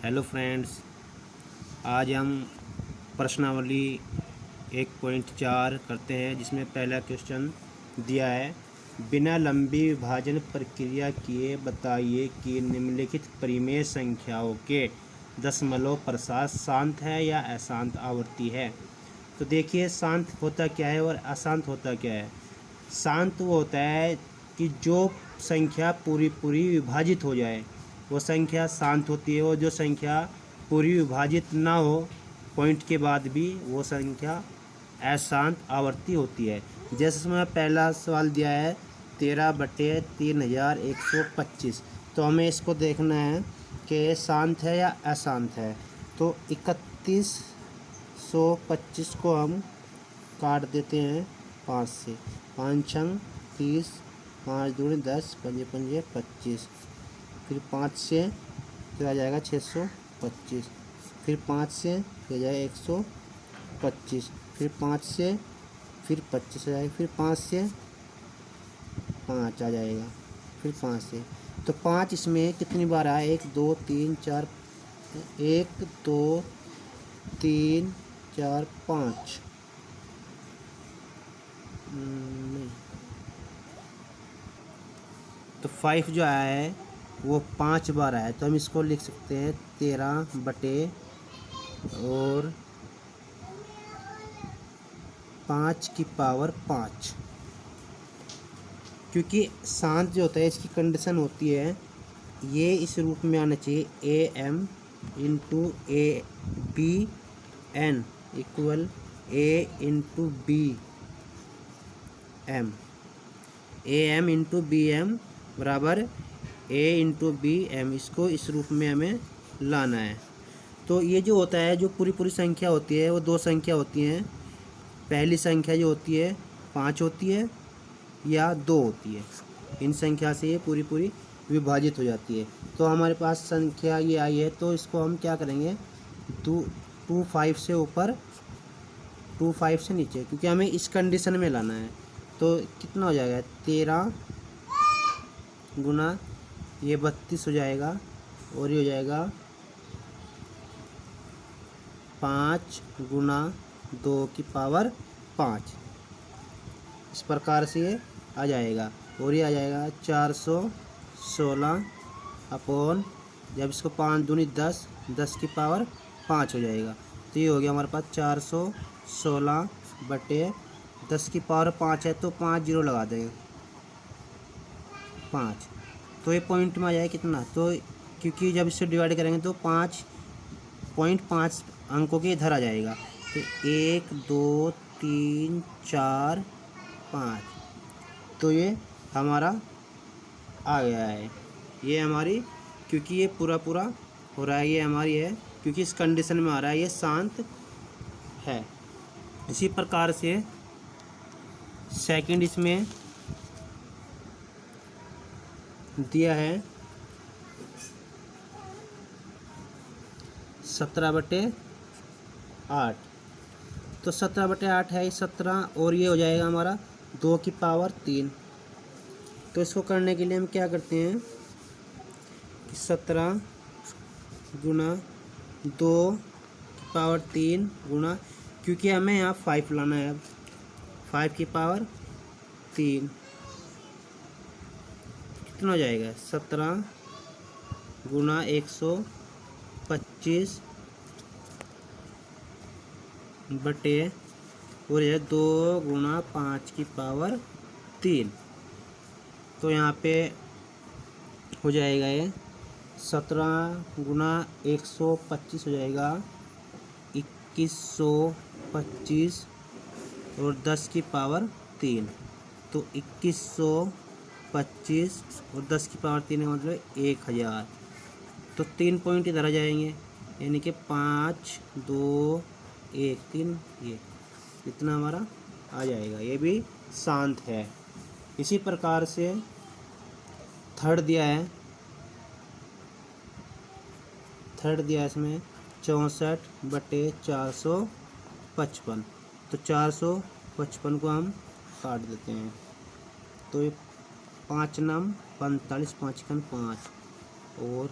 Hello friends, आज हम प्रश्नावली 1.4 करते हैं, जिसमें पहला क्वेश्चन दिया है। बिना लंबी विभाजन प्रक्रिया किए बताइए कि निम्नलिखित परिमेय संख्याओं के दशमलव प्रसार शांत है या अशांत आवर्ती है। तो देखिए, शांत होता क्या है और अशांत होता क्या है। शांत वो होता है कि जो संख्या पूरी विभाजित हो जाए वो संख्या शांत होती है, और जो संख्या पूरी विभाजित ना हो पॉइंट के बाद भी वो संख्या अशांत आवर्ती होती है। जैसे इसमें पहला सवाल दिया है 13/3125, तो हमें इसको देखना है कि शांत है या अशांत है। तो 3125 को हम काट देते हैं 5 से। 5 छंग 30, 5 दूनी 10, पंजे पंजे 25, फिर 5 से फिर आ जाएगा 625, फिर 5 से फिर जाएगा 125, फिर 5 से फिर 25 आ जाएगा, फिर 5 से 5 आ जाएगा, फिर 5 से। तो 5 इसमें कितनी बार आया? 1 2 3 4, 1 2 3 4 5 नहीं, तो 5 जो आया है वो 5 बार आया है। तो हम इसको लिख सकते हैं 13 बटे और 5 की पावर 5, क्योंकि शांत जो होता है इसकी कंडीशन होती है ये इस रूप में आना चाहिए AM into A B N equal A into B M, AM into B M बराबर ए इंटू बी एम। इसको इस रूप में हमें लाना है। तो ये जो होता है, जो पूरी संख्या होती है वो दो संख्या होती हैं। पहली संख्या जो होती है 5 होती है या 2 होती है। इन संख्या से ये पूरी विभाजित हो जाती है। तो हमारे पास संख्या ये आई है, तो इसको हम क्या करेंगे, 25 से ऊपर 25 से नीचे, क्योंकि हमें इस कंडीशन में लाना है। तो कितना हो जाएगा? 13 गुना ये 32 हो जाएगा, और ये हो जाएगा 5 गुना 2 की पावर 5। इस प्रकार से ये आ जाएगा, और ये आ जाएगा 416 अपॉन, जब इसको 5 दूनी 10, 10 की पावर 5 हो जाएगा। तो ये हो गया हमारे पास 416 बटे 10 की पावर 5 है, तो 5 जीरो लगा देंगे 5, तो ये पॉइंट में आ जाए कितना। तो क्योंकि जब इससे डिवाइड करेंगे तो 5.5 अंकों के इधर आ जाएगा। तो 1 2 3 4 5, तो ये हमारा आ गया है। ये हमारी, क्योंकि ये पूरा हो रहा है, ये हमारी है, क्योंकि इस कंडीशन में आ रहा है, ये शांत है। इसी प्रकार से सेकंड इसमें दिया है 17/8, तो 17/8 है 17, और ये हो जाएगा हमारा 2 की पावर 3। तो इसको करने के लिए हम क्या करते हैं कि 17 गुना 2 की पावर 3 गुना, क्योंकि हमें यहाँ 5 लाना है, अब 5 की पावर 3 कितना हो जाएगा? 17 गुना 125 बटे, और यह 2 गुना 5 की पावर 3। तो यहाँ पे हो जाएगा ये 17 गुना 125 हो जाएगा 2125, और 10 की पावर 3। तो 2125 और 10 की पावर 3 का मतलब 1000। तो 3 पॉइंट इधर आ जाएंगे, यानी कि 5 2 1 3 ये इतना हमारा आ जाएगा। ये भी शांत है। इसी प्रकार से थर्ड दिया है, इसमें 64/455। तो 455 को हम काट देते हैं, तो ये 5 नम 45, 5 कन 5, और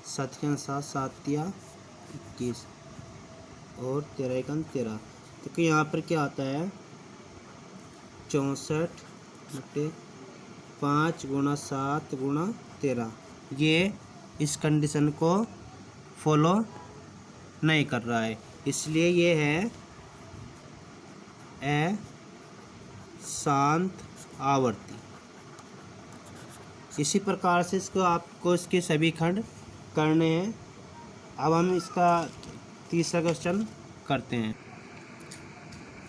7 के 7, 7 या 21 और 13 एकन 13। तो यहाँ पर क्या आता है 64 बटे 5 गुणा 7 गुणा 13। ये इस कंडीशन को फॉलो नहीं कर रहा है, इसलिए ये है शांत आवर्ती। इसी प्रकार से इसको आपको इसके सभी खंड करने हैं। अब हम इसका तीसरा क्वेश्चन करते हैं।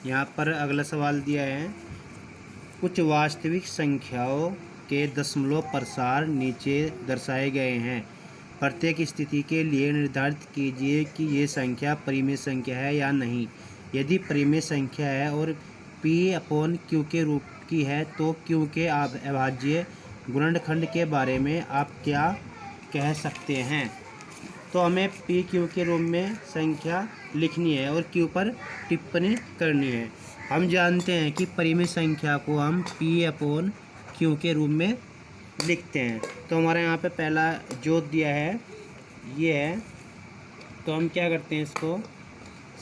यहाँ पर अगला सवाल दिया है, कुछ वास्तविक संख्याओं के दशमलव प्रसार नीचे दर्शाए गए हैं। प्रत्येक स्थिति के लिए निर्धारित कीजिए कि ये संख्या परिमेय संख्या है या नहीं। यदि परिमेय संख्या है और P/Q के रूप की है तो Q के अभाज्य गुणनखंड के बारे में आप क्या कह सकते हैं। तो हमें P/Q के रूप में संख्या लिखनी है और Q पर टिप्पणी करनी है। हम जानते हैं कि परिमेय संख्या को हम P/Q के रूप में लिखते हैं। तो हमारे यहाँ पे पहला जो दिया है ये है, तो हम क्या करते हैं, इसको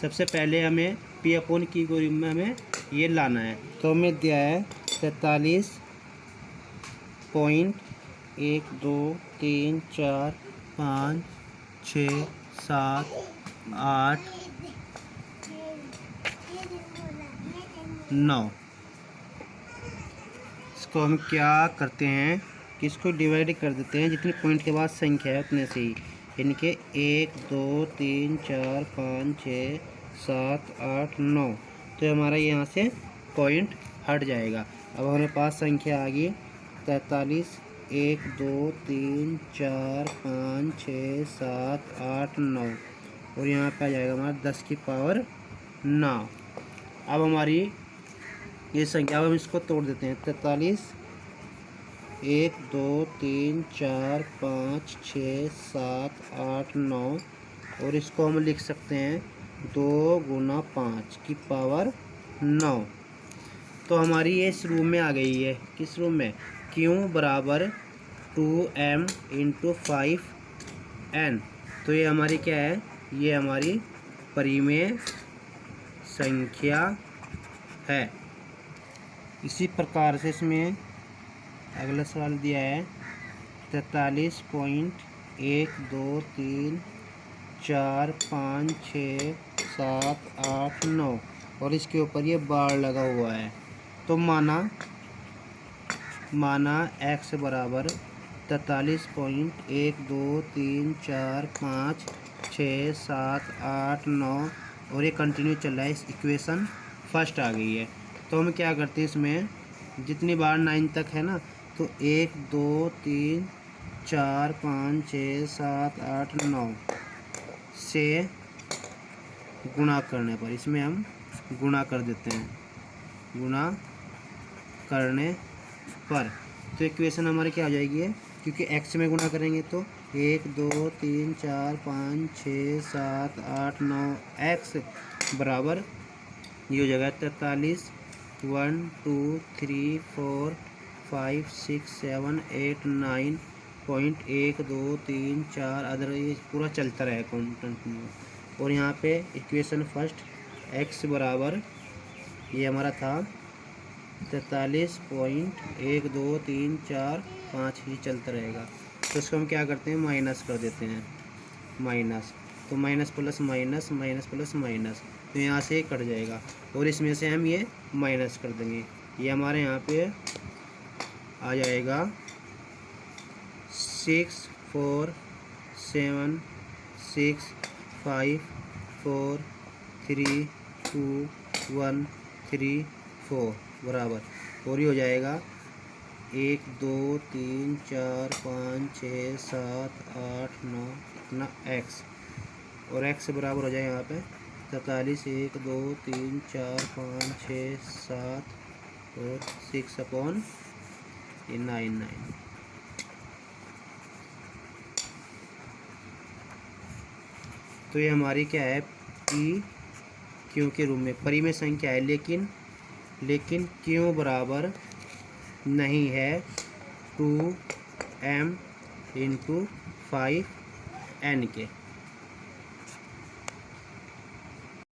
सबसे पहले हमें P/Q के रूप में हमें ये लाना है। तो हमें दिया है 43.1 2 3 4 5 6 7 8 9। इसको हम क्या करते हैं कि इसको डिवाइड कर देते हैं, जितनी पॉइंट के बाद संख्या है उतने से ही, यानी कि 1 2 3 4 5 6 7 8 9। तो हमारा यहाँ से पॉइंट हट जाएगा। अब हमारे पास संख्या आ गई 43 1 2 3 4 5 6 7 8 9 और यहाँ पे आ जाएगा हमारा 10 की पावर 9। अब हमारी ये संख्या, अब हम इसको तोड़ देते हैं। 43 1 2 3 4 5 6 7 8 9 और इसको हम लिख सकते हैं 2 गुना 5 की पावर 9। तो हमारी ये इस रूम में आ गई है। किस रूम में? Q बराबर 2m × 5n। तो ये हमारी क्या है, ये हमारी परिमेय संख्या है। इसी प्रकार से इसमें अगला सवाल दिया है 43.1 2 3 4 5 6 7 8 9 और इसके ऊपर ये बार लगा हुआ है। तो माना x बराबर 43.1 2 3 4 5 6 7 8 9 और ये कंटिन्यू चल रहा है। इस इक्वेशन फर्स्ट आ गई है। तो हम क्या करते हैं, इसमें जितनी बार 9 तक है ना, तो 1 2 3 4 5 6 7 8 9 से गुणा करने पर, इसमें हम गुणा कर देते हैं, गुणा करने पर तो इक्वेशन हमारी क्या आ जाएगी है, क्योंकि x में गुणा करेंगे तो 1 2 3 4 5 6 7 8 9 x बराबर ये हो जाएगा 43 1 2 3 4 5 6 7 8 9.1 2 3 4 अदर, ये पूरा चलता रहेगा कंटिन्यू। और यहाँ पे इक्वेशन फर्स्ट x बराबर ये हमारा था 43.1 2 3 4 5 ही चलता रहेगा। तो इसको हम क्या करते हैं, माइनस कर देते हैं, माइनस। तो minus plus minus, minus plus minus, तो यहाँ से कट जाएगा और इसमें से हम ये माइनस कर देंगे। ये हमारे यहाँ पे आ जाएगा 6 4 7 6 5 4 3 2 1 3 4 बराबर, और ये हो जाएगा 1 2 3 4 5 6 7 8 9 इतना x, और x बराबर हो जाएगा यहाँ पे 43 1 2 3 4 5 6 7 और 6/9। तो ये हमारी क्या है, P/Q के रूप में परिमेय संख्या है, लेकिन Q बराबर नहीं है 2m × 5 एन के।